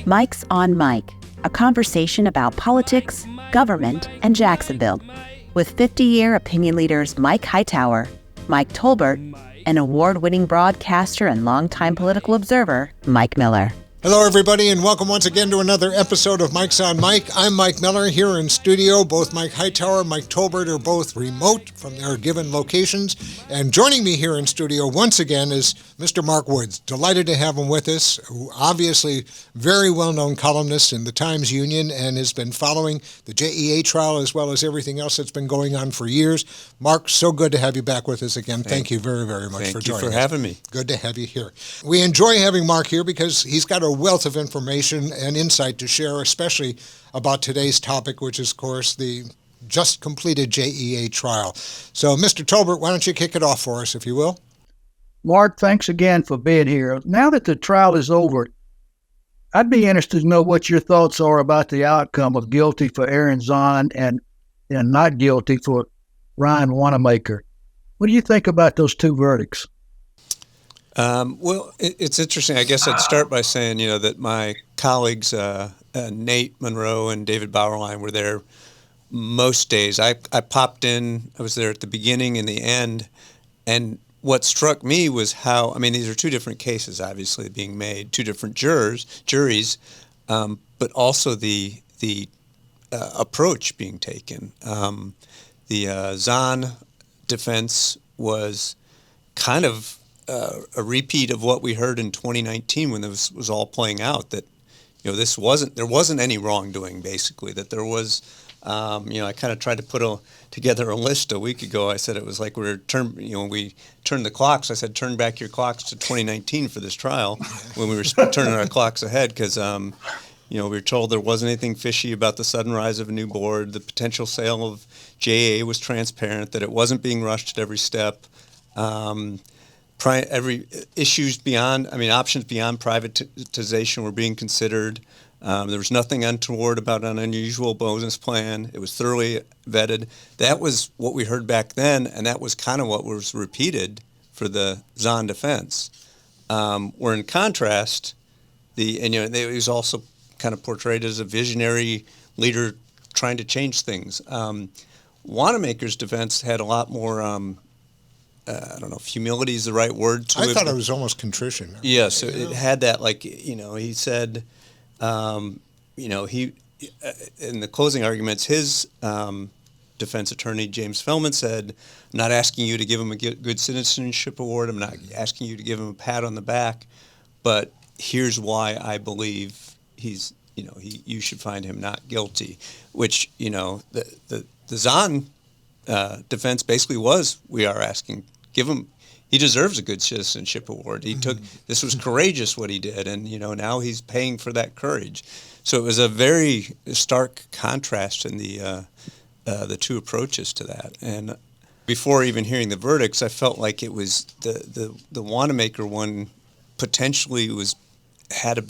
Mike's on Mike, a conversation about politics, government, and Jacksonville, with 50-year opinion leaders Mike Hightower, Mike Tolbert, and award-winning broadcaster and longtime political observer, Mike Miller. Hello, everybody, and welcome once again to another episode of Mike's on Mike. I'm Mike Miller here in studio. Both Mike Hightower and Mike Tolbert are both remote from their given locations. And joining me here in studio once again is Mr. Mark Woods. Delighted to have him with us, who obviously very well-known columnist in the Times-Union and has been following the JEA trial as well as everything else that's been going on for years. Mark, so good to have you back with us again. Thank you very, very much for joining us. Thank you for having me. Good to have you here. We enjoy having Mark here because he's got a wealth of information and insight to share, especially about today's topic, which is, of course, the just completed JEA trial. So, Mr. Tolbert, why don't you kick it off for us, if you will? Mark, thanks again for being here. Now that the trial is over, I'd be interested to know what your thoughts are about the outcome of guilty for Aaron Zahn and not guilty for Ryan Wanamaker. What do you think about those two verdicts? Well, it's interesting. I guess I'd start by saying, that my colleagues, Nate Monroe and David Bauerlein, were there most days. I popped in. I was there at the beginning and the end. And what struck me was how, these are two different cases, obviously, being made, two different juries, but also the approach being taken. The Zahn defense was kind of a repeat of what we heard in 2019 when this was all playing out, that there wasn't any wrongdoing, basically, that there was I kind of tried to put together a list a week ago. I said it was like when we turned the clocks. I said, turn back your clocks to 2019 for this trial, when we were turning our clocks ahead, because we were told there wasn't anything fishy about the sudden rise of a new board. The potential sale of JEA was transparent, that it wasn't being rushed at every step. Every options beyond privatization were being considered. There was nothing untoward about an unusual bonus plan. It was thoroughly vetted. That was what we heard back then, and that was kind of what was repeated for the Zahn defense. Where in contrast, it was also kind of portrayed as a visionary leader trying to change things. Wanamaker's defense had a lot more. I don't know if humility is the right word to it. I thought it was almost contrition. Yeah, so it had that, he said, he in the closing arguments, his defense attorney, James Feldman, said, I'm not asking you to give him a good citizenship award. I'm not asking you to give him a pat on the back, but here's why I believe you should find him not guilty, which, the Zahn defense basically was, we are asking, he deserves a good citizenship award. This was courageous what he did, and now he's paying for that courage. So it was a very stark contrast in the two approaches to that. And before even hearing the verdicts, I felt like it was the Wanamaker one potentially had a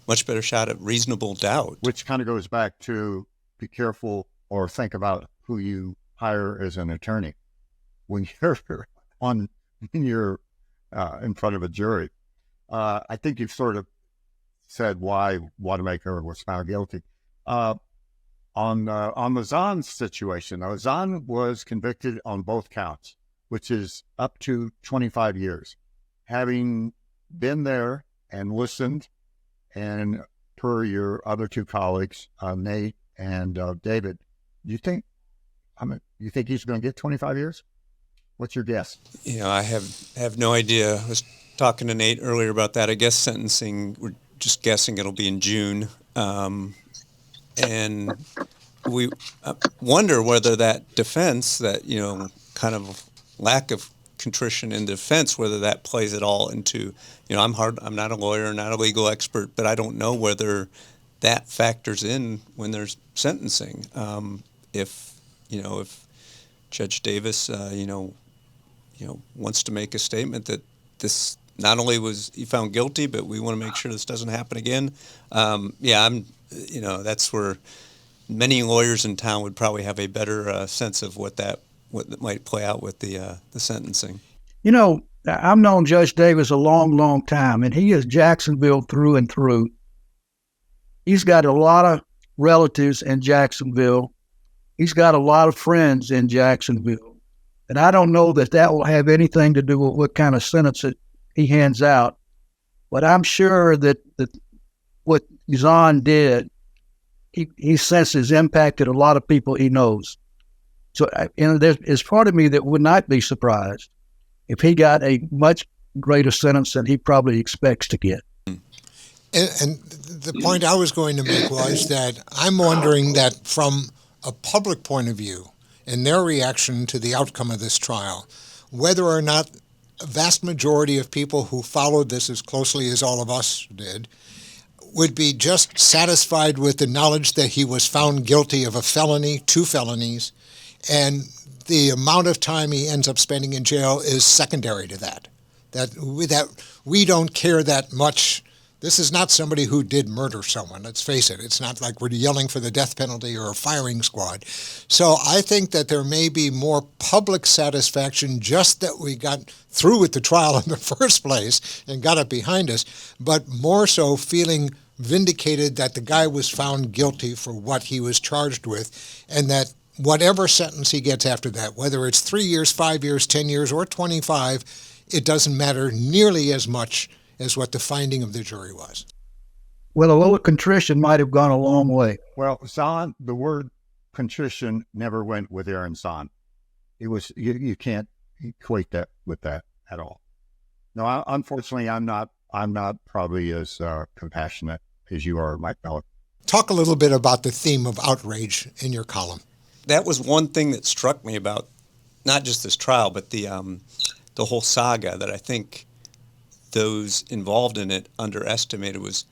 much better shot at reasonable doubt. Which kind of goes back to be careful or think about who you hire as an attorney when you're in front of a jury. I think you've sort of said why Wanamaker was found guilty. On the Zahn situation, Zahn was convicted on both counts, which is up to 25 years. Having been there and listened, and per your other two colleagues, Nate and David, you think he's going to get 25 years? What's your guess? I have no idea. I was talking to Nate earlier about that. I guess sentencing, we're just guessing it'll be in June. And we wonder whether that defense, that, kind of lack of contrition in defense, whether that plays at all into, I'm not a lawyer, not a legal expert, but I don't know whether that factors in when there's sentencing. If Judge Davis, wants to make a statement that this not only was he found guilty, but we want to make sure this doesn't happen again. That's where many lawyers in town would probably have a better sense of what might play out with the sentencing. I've known Judge Davis a long, long time, and he is Jacksonville through and through. He's got a lot of relatives in Jacksonville. He's got a lot of friends in Jacksonville. And I don't know that that will have anything to do with what kind of sentence that he hands out. But I'm sure that what Zahn did, he senses impacted a lot of people he knows. So there's part of me that would not be surprised if he got a much greater sentence than he probably expects to get. And the point I was going to make was that I'm wondering that from a public point of view and their reaction to the outcome of this trial, whether or not a vast majority of people who followed this as closely as all of us did would be just satisfied with the knowledge that he was found guilty of a felony, 2 felonies, and the amount of time he ends up spending in jail is secondary to that. That we don't care that much. This is not somebody who did murder someone, let's face it. It's not like we're yelling for the death penalty or a firing squad. So I think that there may be more public satisfaction just that we got through with the trial in the first place and got it behind us, but more so feeling vindicated that the guy was found guilty for what he was charged with, and that whatever sentence he gets after that, whether it's 3 years, 5 years, 10 years, or 25, it doesn't matter nearly as much as what the finding of the jury was. Well, a little contrition might have gone a long way. Well, Zahn, the word contrition never went with Aaron Zahn. It was you can't equate that with that at all. No, unfortunately, I'm not probably as compassionate as you are, Mike Miller. Talk a little bit about the theme of outrage in your column. That was one thing that struck me about not just this trial, but the whole saga, that I think those involved in it underestimated was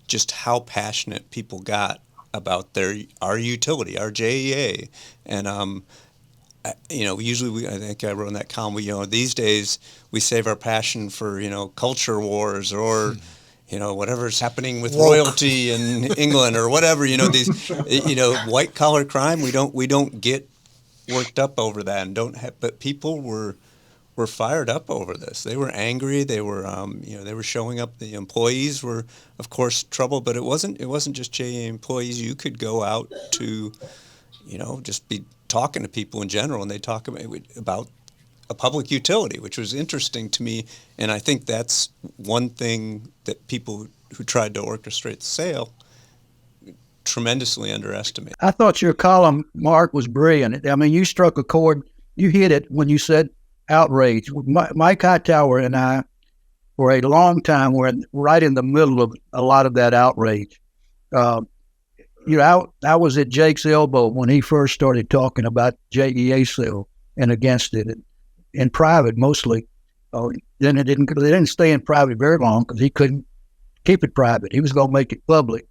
just how passionate people got about our utility, our JEA. And usually I think I wrote in that column, these days we save our passion for, culture wars or whatever's happening with royalty in England or whatever, these, white collar crime. We don't get worked up over that but people were fired up over this. They were angry. They were, they were showing up. The employees were, of course, troubled. But it wasn't just JEA employees. You could go out to, just be talking to people in general, and they talk about a public utility, which was interesting to me. And I think that's one thing that people who tried to orchestrate the sale tremendously underestimated. I thought your column, Mark, was brilliant. I mean, you struck a chord. You hit it when you said outrage. Mike Hightower and I, for a long time, were right in the middle of a lot of that outrage. I was at Jake's elbow when he first started talking about JEA sale and against it, in private mostly. Then they didn't stay in private very long because he couldn't keep it private. He was going to make it public.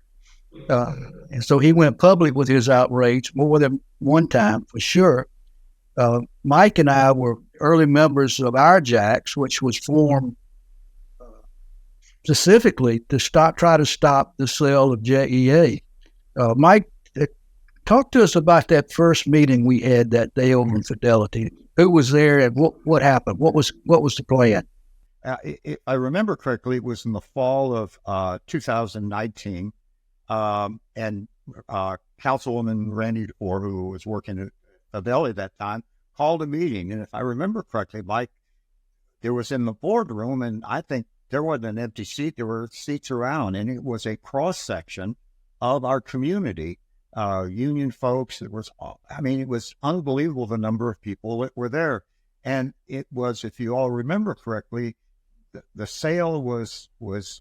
And so he went public with his outrage more than one time, for sure. Mike and I were early members of our Jacks, which was formed specifically to try to stop the sale of JEA. Mike, talk to us about that first meeting we had that day over in Fidelity. Who was there and what happened? What was the plan? I remember correctly, it was in the fall of 2019, and Councilwoman Randy DeFore, who was working at Fidelity at that time, called a meeting. And if I remember correctly, Mike, there was in the boardroom, and I think there wasn't an empty seat. There were seats around, and it was a cross-section of our community, union folks. It was unbelievable the number of people that were there. And it was, if you all remember correctly, the sale was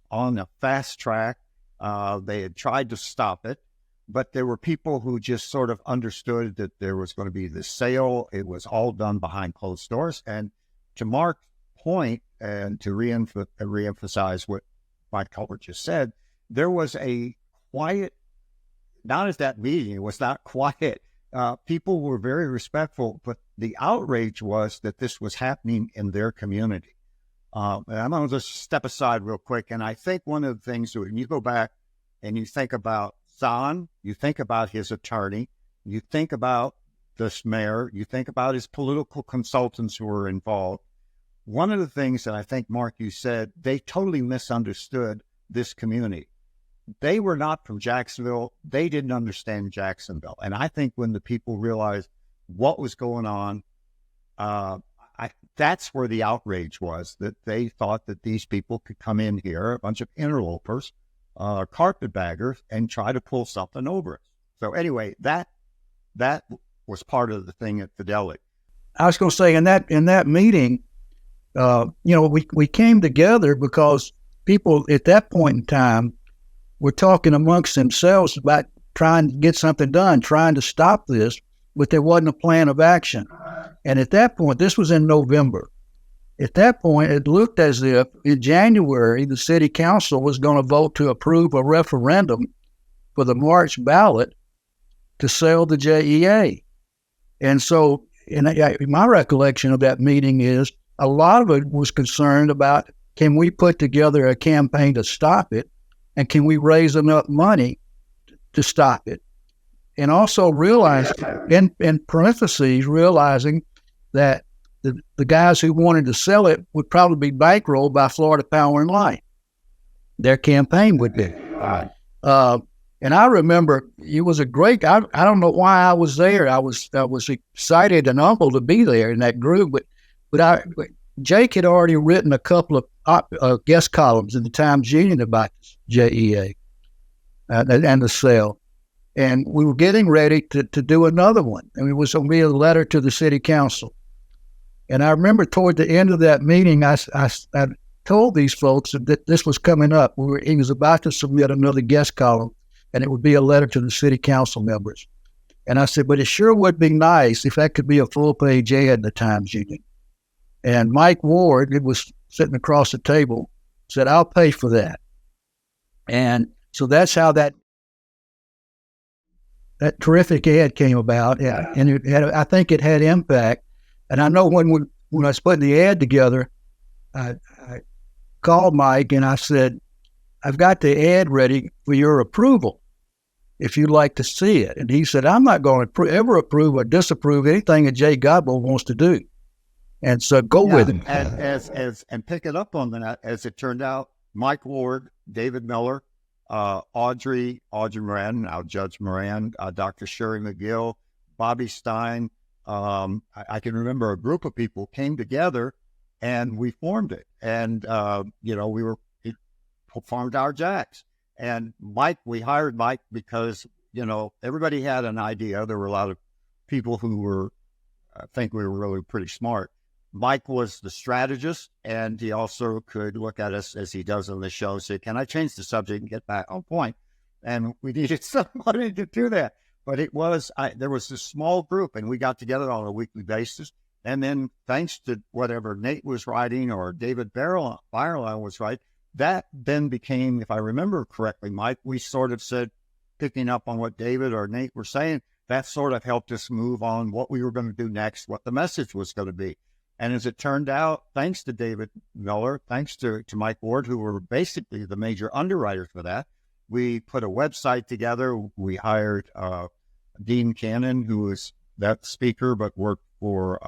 on a fast track. They had tried to stop it, but there were people who just sort of understood that there was going to be this sale. It was all done behind closed doors. And to Mark's point, and to reemphasize what Mike Colbert just said, there was a quiet, not at that meeting, it was not quiet. People were very respectful, but the outrage was that this was happening in their community. And I'm going to just step aside real quick. And I think one of the things, when you go back and you think about Zahn, you think about his attorney, you think about this mayor, you think about his political consultants who were involved. one of the things that I think, Mark, you said, they totally misunderstood this community. They were not from Jacksonville. They didn't understand Jacksonville. And I think when the people realized what was going on, that's where the outrage was, that they thought that these people could come in here, a bunch of interlopers, carpetbaggers, and try to pull something over us. So anyway, that was part of the thing at Fidelity. I was going to say in that meeting, we came together because people at that point in time were talking amongst themselves about trying to get something done, trying to stop this, but there wasn't a plan of action. And at that point, this was in November. At that point, it looked as if in January, the city council was going to vote to approve a referendum for the March ballot to sell the JEA. And so, my recollection of that meeting is a lot of it was concerned about, can we put together a campaign to stop it? And can we raise enough money to stop it? And also realize, in parentheses, realizing that the guys who wanted to sell it would probably be bankrolled by Florida Power and Light. Their campaign would be. And I remember it was a great, I don't know why I was there. I was excited and humbled to be there in that group, but Jake had already written a couple of guest columns in the Times-Union about JEA and the sale. And we were getting ready to do another one. And it was going to be a letter to the city council. And I remember toward the end of that meeting, I told these folks that this was coming up. He was about to submit another guest column, and it would be a letter to the city council members. And I said, but it sure would be nice if that could be a full-page ad in the Times-Union. And Mike Ward, who was sitting across the table, said, I'll pay for that. And so that's how that terrific ad came about. Yeah. And I think it had impact. And I know when I was putting the ad together, I called Mike and I said, I've got the ad ready for your approval if you'd like to see it. And he said, I'm not going to ever approve or disapprove anything that Jay Godbolt wants to do. And so go with it. And pick it up on that, as it turned out, Mike Ward, David Miller, Audrey Moran, now Judge Moran, Dr. Sherry McGill, Bobby Stein. I can remember a group of people came together and we formed it. And, we formed our Jacks. And Mike, we hired Mike because, everybody had an idea. There were a lot of people who I think we were really pretty smart. Mike was the strategist, and he also could look at us as he does on the show and say, can I change the subject and get back on point? And we needed somebody to do that. But there was this small group, and we got together on a weekly basis. And then thanks to whatever Nate was writing or David Byerline was writing, that then became, if I remember correctly, Mike, we sort of said, picking up on what David or Nate were saying, that sort of helped us move on what we were going to do next, what the message was going to be. And as it turned out, thanks to David Miller, thanks to Mike Ward, who were basically the major underwriters for that, we put a website together. We hired Dean Cannon, who was that speaker, but worked for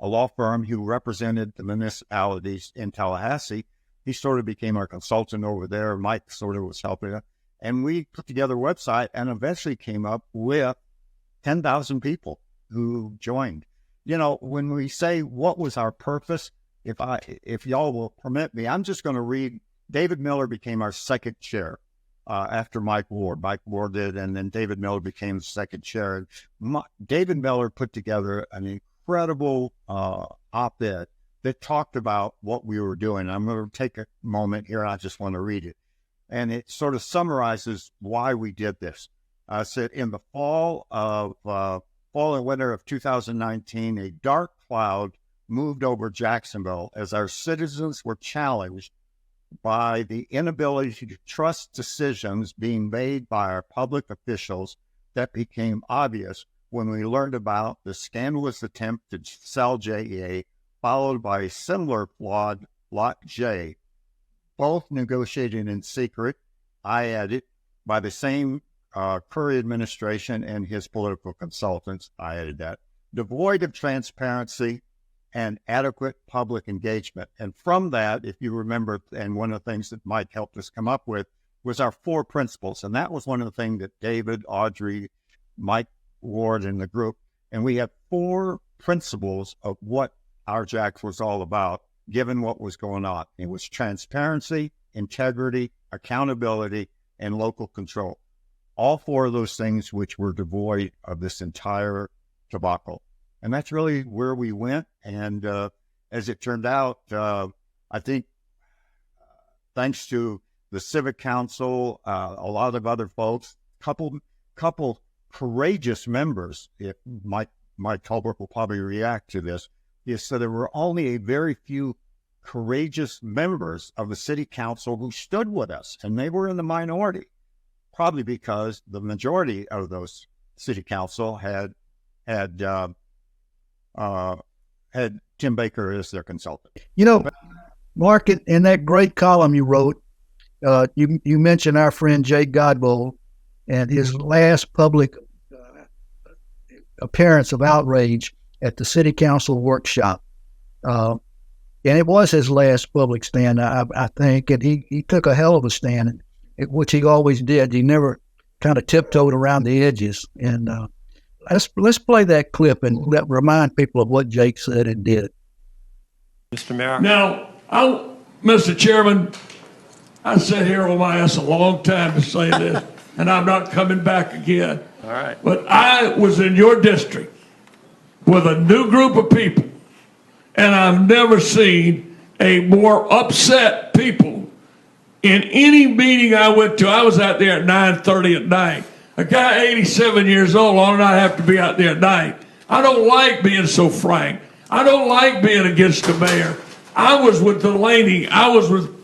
a law firm who represented the municipalities in Tallahassee. He sort of became our consultant over there. Mike sort of was helping us. And we put together a website and eventually came up with 10,000 people who joined. When we say what was our purpose, if y'all will permit me, I'm just going to read. David Miller became our second chair after Mike Ward. Mike Ward did, and then David Miller became the second chair. David Miller put together an incredible op-ed that talked about what we were doing. I'm going to take a moment here. I just want to read it. And it sort of summarizes why we did this. I said, in the fall and winter of 2019, a dark cloud moved over Jacksonville as our citizens were challenged by the inability to trust decisions being made by our public officials that became obvious when we learned about the scandalous attempt to sell JEA, followed by a similar flawed Lot J, both negotiated in secret, I added, by the same Curry administration and his political consultants, I added that, devoid of transparency and adequate public engagement. And from that, if you remember, and one of the things that Mike helped us come up with was our 4 principles. And that was one of the things that David, Audrey, Mike Ward, and the group, and we had 4 principles of what our Jacks was all about, given what was going on. It was transparency, integrity, accountability, and local control. All 4 of those things which were devoid of this entire debacle. And that's really where we went. And as it turned out, I think thanks to the Civic Council, a lot of other folks, couple courageous members, if Mike Tolbert will probably react to this, is so there were only a very few courageous members of the city council who stood with us, and they were in the minority, probably because the majority of those city council had Tim Baker as their consultant. You know, Mark, in that great column you wrote, you mentioned our friend Jay Godbold and his last public appearance of outrage at the city council workshop. And it was his last public stand, I think, and he took a hell of a stand, which he always did. He never kind of tiptoed around the edges. And let's play that clip and remind people of what Jake said and did. Mr. Mayor. Now, Mr. Chairman, I sat here on my ass a long time to say this, and I'm not coming back again. All right. But I was in your district with a new group of people, and I've never seen a more upset people in any meeting I went to. I was out there at 9:30 at night. A guy 87 years old ought not have to be out there at night. I don't like being so frank. I don't like being against the mayor. I was with Delaney. I was with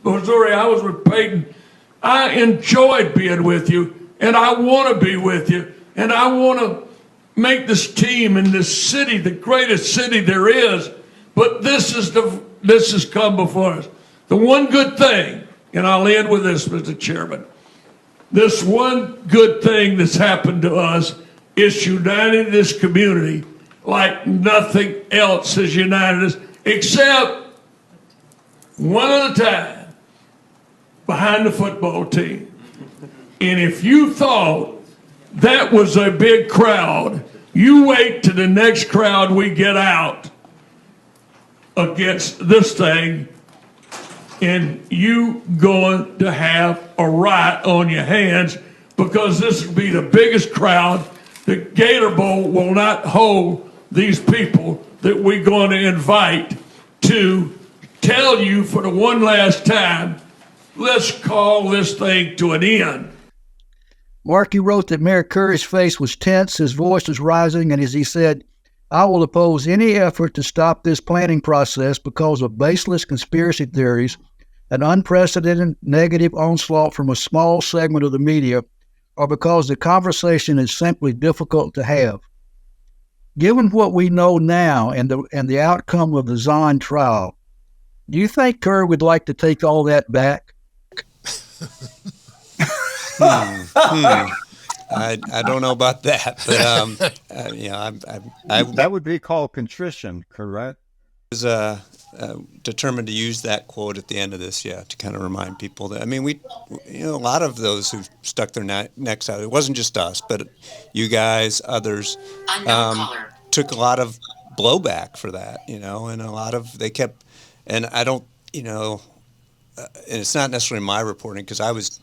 Missouri. I was with Peyton. I enjoyed being with you, and I want to be with you, and I want to make this team in this city the greatest city there is. But this has come before us. The one good thing, and I'll end with this, Mr. Chairman. This one good thing that's happened to us is united this community like nothing else has united us, except one at a time behind the football team. And if you thought that was a big crowd, you wait till the next crowd we get out against this thing, and you going to have a riot on your hands, because this will be the biggest crowd. The Gator Bowl will not hold these people that we're going to invite to tell you for the one last time, let's call this thing to an end. Mark, you wrote that Mayor Curry's face was tense, his voice was rising, and as he said, I will oppose any effort to stop this planning process because of baseless conspiracy theories, an unprecedented negative onslaught from a small segment of the media, or because the conversation is simply difficult to have. Given what we know now and the outcome of the Zahn trial, do you think Curry would like to take all that back? I don't know about that, but that would be called contrition, correct? I was determined to use that quote at the end of this, to kind of remind people that, I mean, a lot of those who stuck their necks out, it wasn't just us, but you guys, others, took a lot of blowback for that, and a lot of, they kept, and I don't, and it's not necessarily my reporting, because I was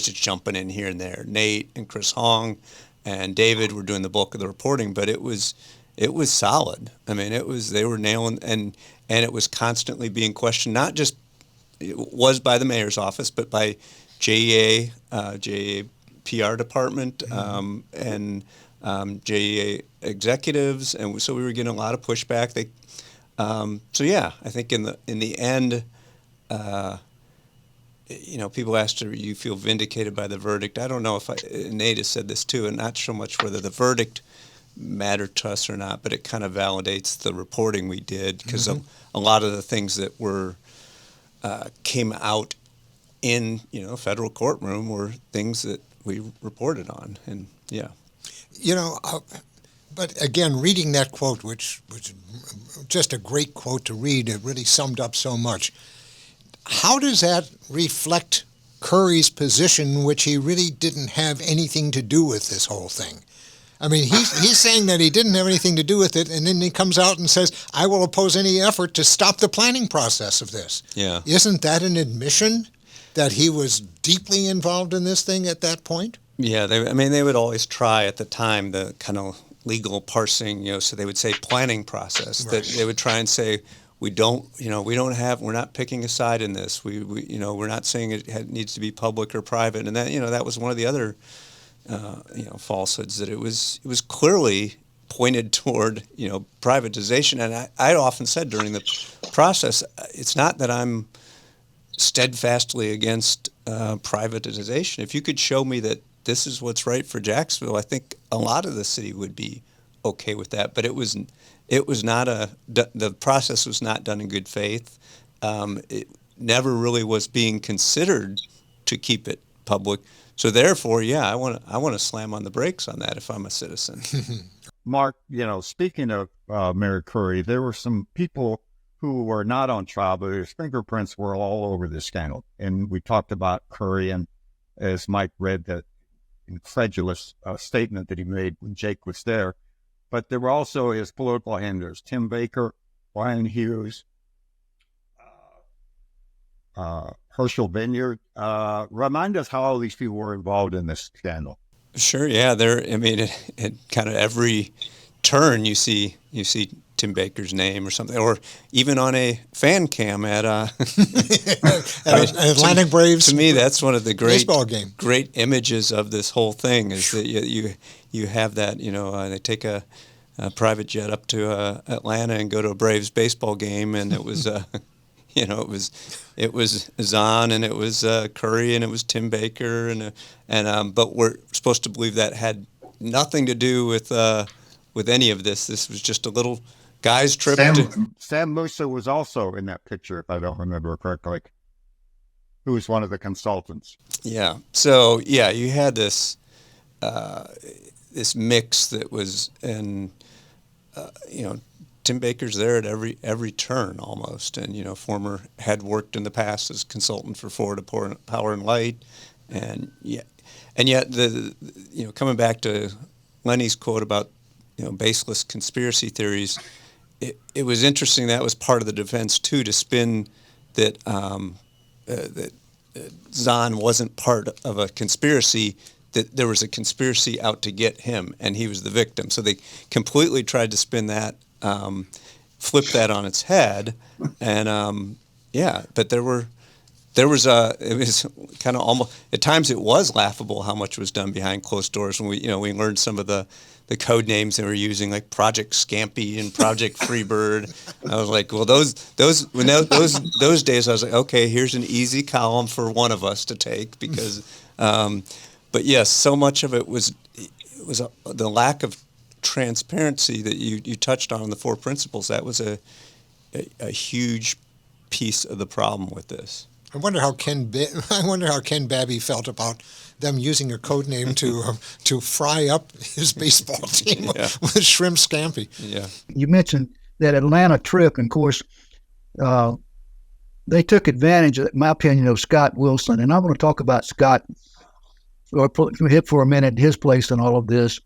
just jumping in here and there. Nate and Chris Hong and David were doing the bulk of the reporting, but it was solid. I mean, they were nailing, and it was constantly being questioned. Not just it was by the mayor's office, but by JEA, JEA PR department, and JEA executives, and so we were getting a lot of pushback. I think in the end. People asked, do you feel vindicated by the verdict? I don't know if Nate has said this too, and not so much whether the verdict mattered to us or not, but it kind of validates the reporting we did, because a lot of the things that came out in federal courtroom were things that we reported on, and But again, reading that quote, which was just a great quote to read, it really summed up so much. How does that reflect Curry's position, which he really didn't have anything to do with this whole thing? I mean, he's saying that he didn't have anything to do with it, and then he comes out and says, I will oppose any effort to stop the planning process of this. Yeah. Isn't that an admission that he was deeply involved in this thing at that point? Yeah, they would always try at the time the kind of legal parsing, so they would say planning process. Right. That they would try and say, we're not picking a side in this. We're not saying it needs to be public or private. And that was one of the other falsehoods, that it was clearly pointed toward privatization. And I often said during the process, it's not that I'm steadfastly against privatization. If you could show me that this is what's right for Jacksonville, I think a lot of the city would be okay with that. But it was not the process was not done in good faith. It never really was being considered to keep it public. So therefore, yeah, I want to slam on the brakes on that if I'm a citizen. Mark, speaking of Mayor Curry, there were some people who were not on trial, but whose fingerprints were all over this scandal. And we talked about Curry, and as Mike read that incredulous statement that he made when Jake was there. But there were also his political handlers, Tim Baker, Brian Hughes, Herschel Vineyard. Remind us how all these people were involved in this scandal. Sure, yeah. At kind of every turn you see Tim Baker's name or something, or even on a fan cam at Atlantic Braves. To me, that's one of the great images of this whole thing is that you have that, they take a private jet up to Atlanta and go to a Braves baseball game, and it was it was Zahn, and it was Curry, and it was Tim Baker, but we're supposed to believe that had nothing to do with any of this. This was just a little guy's trip. Sam Musa was also in that picture, if I don't remember correctly, who was one of the consultants. Yeah. So yeah, you had this mix that was, and Tim Baker's there at every turn almost, and had worked in the past as consultant for Florida Power and Light, and yet coming back to Lenny's quote about baseless conspiracy theories, it was interesting. That was part of the defense too, to spin that that Zahn wasn't part of a conspiracy, that there was a conspiracy out to get him and he was the victim. So they completely tried to spin that, flip that on its head, and but it was kind of almost, at times it was laughable how much was done behind closed doors when we learned some of the code names they were using, like Project Scampy and Project Freebird. I was like, well, those days I was like, okay, here's an easy column for one of us to take, because but yes, so much of it was the lack of transparency that you touched on in the four principles. That was a huge piece of the problem with this. I wonder how Ken Babby felt about them using a code name to fry up his baseball team with Shrimp Scampi. Yeah. You mentioned that Atlanta trip, and of course, they took advantage, in my opinion, of Scott Wilson. And I want to talk about Scott, or hit for a minute his place in all of this.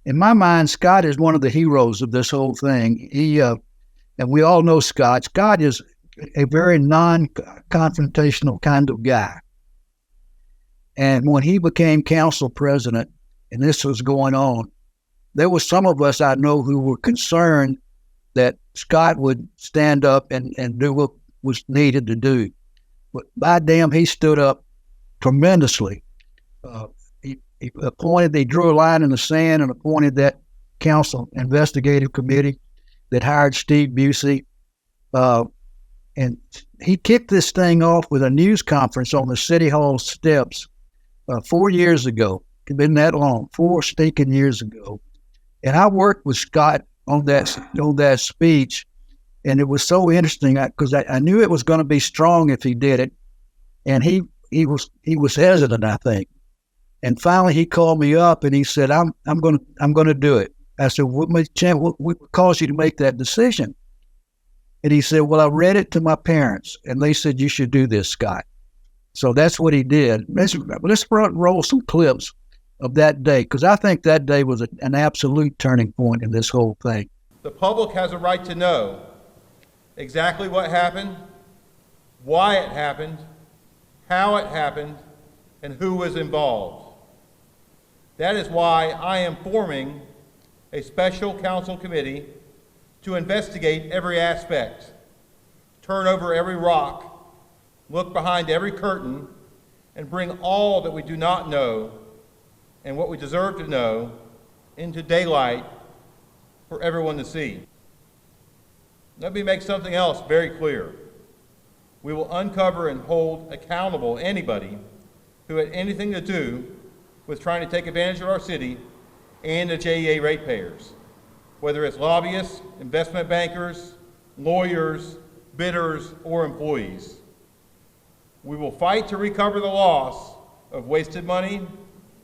In my mind, Scott is one of the heroes of this whole thing. And we all know Scott. Scott is a very non-confrontational kind of guy. And when he became council president, and this was going on, there was some of us I know who were concerned that Scott would stand up and do what was needed to do. But by damn, he stood up tremendously. He drew a line in the sand and appointed that council investigative committee that hired Steve Busey. And he kicked this thing off with a news conference on the City Hall steps 4 years ago. It's been that long, 4 stinking years ago. And I worked with Scott on that speech, and it was so interesting because I knew it was going to be strong if he did it, and he was hesitant, I think. And finally, he called me up and he said, "I'm going to do it. I said, what caused you to make that decision? And he said, well, I read it to my parents, and they said, you should do this, Scott. So that's what he did. Let's roll some clips of that day, because I think that day was an absolute turning point in this whole thing. The public has a right to know exactly what happened, why it happened, how it happened, and who was involved. That is why I am forming a special counsel committee to investigate every aspect, turn over every rock, look behind every curtain, and bring all that we do not know and what we deserve to know into daylight for everyone to see. Let me make something else very clear. We will uncover and hold accountable anybody who had anything to do with trying to take advantage of our city and the JEA ratepayers, whether it's lobbyists, investment bankers, lawyers, bidders, or employees. We will fight to recover the loss of wasted money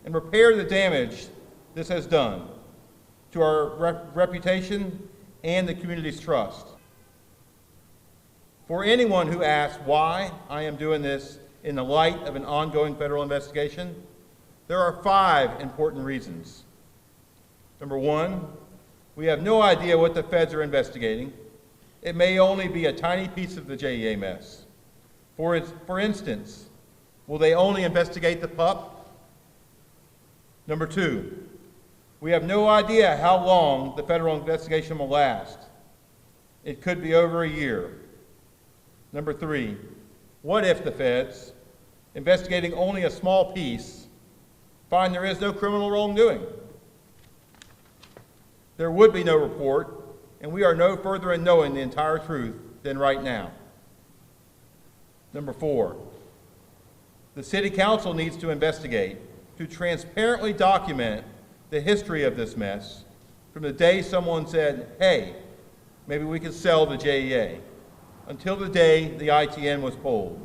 and repair the damage this has done to our reputation and the community's trust. For anyone who asks why I am doing this in the light of an ongoing federal investigation, there are 5 important reasons. Number 1, we have no idea what the feds are investigating. It may only be a tiny piece of the JEA mess. For instance, will they only investigate the pup? Number 2, we have no idea how long the federal investigation will last. It could be over a year. Number 3, what if the feds, investigating only a small piece, find there is no criminal wrongdoing? There would be no report, and we are no further in knowing the entire truth than right now. Number 4, the City Council needs to investigate to transparently document the history of this mess from the day someone said, hey, maybe we could sell the JEA, until the day the ITN was pulled.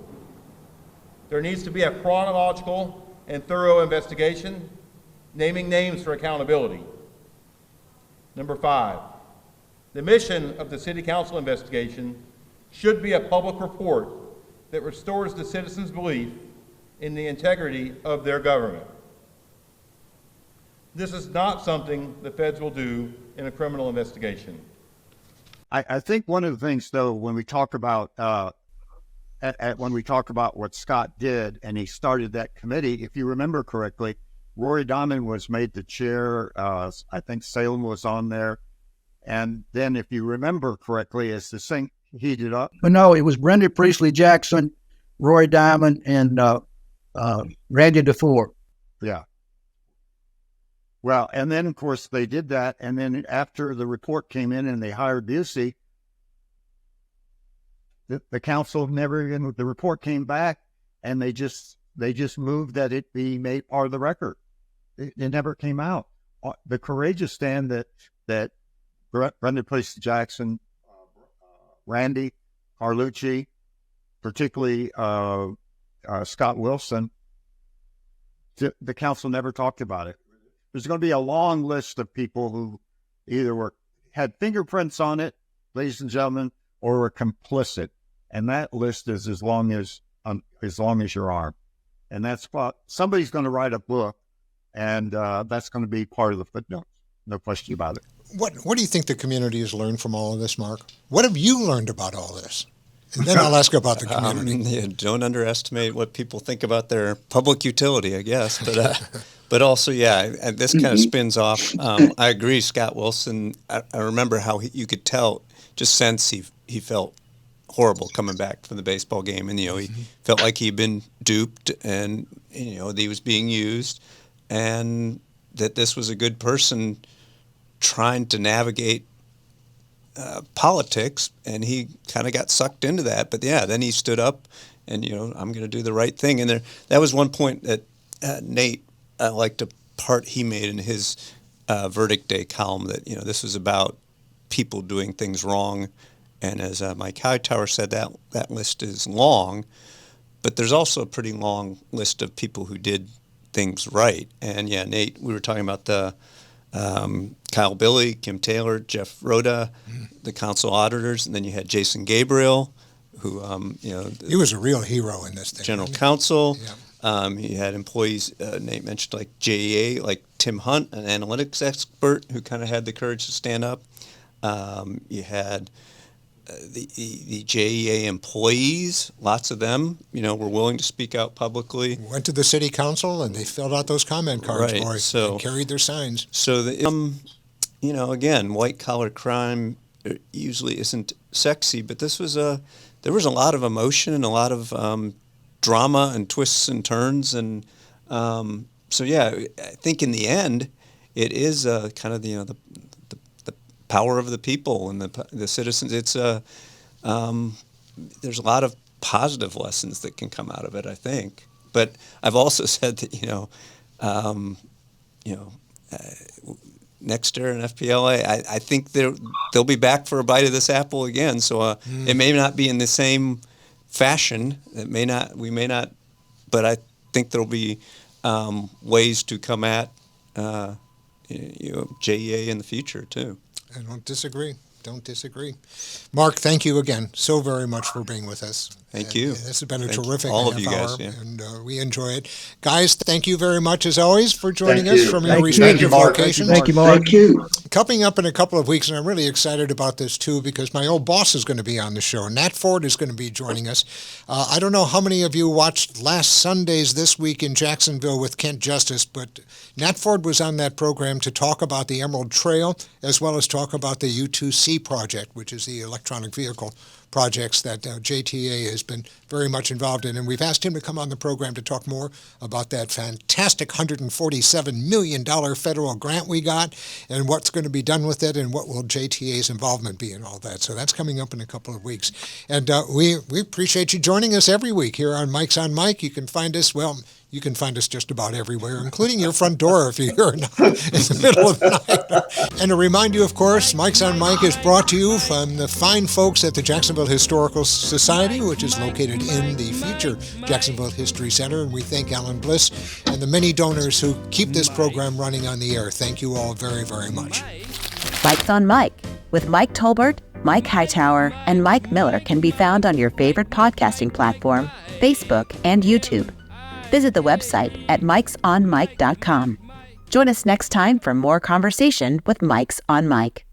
There needs to be a chronological and thorough investigation, naming names for accountability. Number 5, the mission of the City Council investigation should be a public report that restores the citizens' belief in the integrity of their government. This is not something the feds will do in a criminal investigation. I think one of the things, though, when we talk about what Scott did, and he started that committee, if you remember correctly, Rory Diamond was made the chair. I think Salem was on there, and then, if you remember correctly, as the thing heated up. But no, it was Brenda Priestley Jackson, Rory Diamond, and Randy DeFore. Yeah. Well, and then, of course, they did that, and then after the report came in and they hired Busey, the council never even, the report came back, and they just moved that it be made part of the record. It never came out. The courageous stand that Brenda Priestley Jackson, Randy Carlucci, particularly Scott Wilson, the council never talked about it. There's going to be a long list of people who either had fingerprints on it, ladies and gentlemen, or were complicit, and that list is as long as your arm. And that's what somebody's going to write a book, and that's going to be part of the footnotes. No question about it. What do you think the community has learned from all of this, Mark? What have you learned about all this? And then I'll ask about the community. Yeah, don't underestimate what people think about their public utility, I guess. But also, yeah, and this kind of spins off. I agree, Scott Wilson. I remember how you could tell, just sense he felt horrible coming back from the baseball game, and he felt like he'd been duped, and that he was being used, and that this was a good person trying to navigate politics, and he kind of got sucked into that. But yeah, then he stood up, and I'm going to do the right thing. And that was one point that Nate liked a part he made in his verdict day column, that this was about people doing things wrong. And as Mike Hightower said, that list is long, but there's also a pretty long list of people who did things right. And yeah, Nate, we were talking about the Kyle Billy, Kim Taylor, Jeff Rhoda, the council auditors, and then you had Jason Gabriel, who he was a real hero in this thing. General counsel. Yeah. You had employees Nate mentioned like JEA, like Tim Hunt, an analytics expert who kind of had the courage to stand up. You had the JEA employees, lots of them, were willing to speak out publicly. Went to the city council and they filled out those comment cards, Right, and carried their signs. So, again, white collar crime usually isn't sexy, but there was a lot of emotion and a lot of drama and twists and turns, and I think in the end, it is kind of the power of the people and the citizens. It's there's a lot of positive lessons that can come out of it, I think. But I've also said that Nexter and FPLA, I think they'll be back for a bite of this apple again. So it may not be in the same fashion. We may not, but I think there'll be ways to come at JEA in the future too. I don't disagree. Mark, thank you again so very much for being with us. Thank you. This has been a Thank terrific all half of you hour, guys, yeah. and we enjoy it. Guys, thank you very much, as always, for joining Thank us you. from your Thank you. respective locations. Thank you, Mark. Thank you. Coming up in a couple of weeks, and I'm really excited about this too, because my old boss is going to be on the show. Nat Ford is going to be joining us. I don't know how many of you watched last Sunday's This Week in Jacksonville with Kent Justice, but Nat Ford was on that program to talk about the Emerald Trail, as well as talk about the U2C project, which is the electronic vehicle projects that JTA has been very much involved in. And we've asked him to come on the program to talk more about that fantastic $147 million federal grant we got and what's going to be done with it and what will JTA's involvement be in all that. So that's coming up in a couple of weeks. And we appreciate you joining us every week here on Mike's on Mike. You can find us, you can find us just about everywhere, including your front door if you're here in the middle of the night. And to remind you, of course, Mike's on Mike is brought to you from the fine folks at the Jacksonville Historical Society, which is located in the future Jacksonville History Center. And we thank Alan Bliss and the many donors who keep this program running on the air. Thank you all very, very much. Mike's on Mike with Mike Tolbert, Mike Hightower, and Mike Miller can be found on your favorite podcasting platform, Facebook, and YouTube. Visit the website at mikesonmike.com. Join us next time for more conversation with Mike's on Mike.